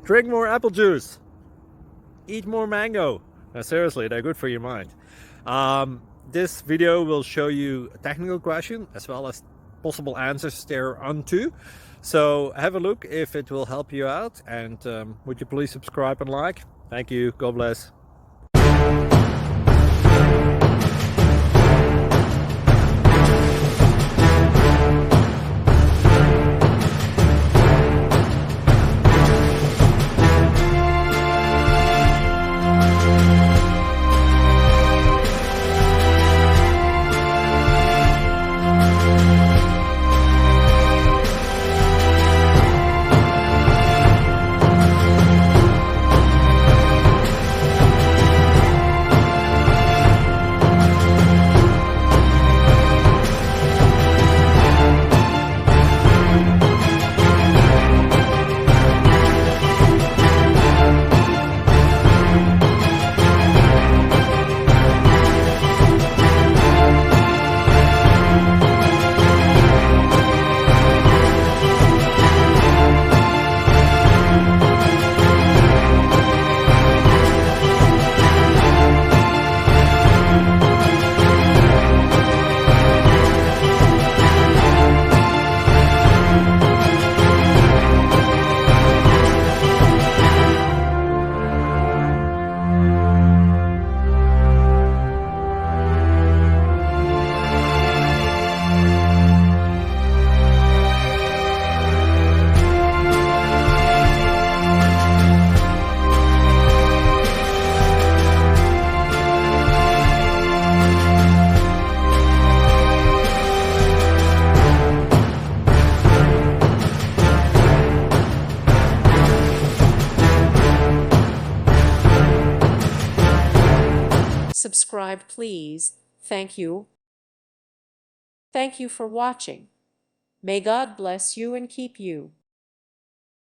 Drink more apple juice. Eat more mango. Seriously, they're good for your mind. This video will show you a technical question as well as possible answers thereunto. So have a look if it will help you out, and would you please subscribe and like? Thank you. God bless. Subscribe, please. Thank you. Thank you for watching. May God bless you and keep you.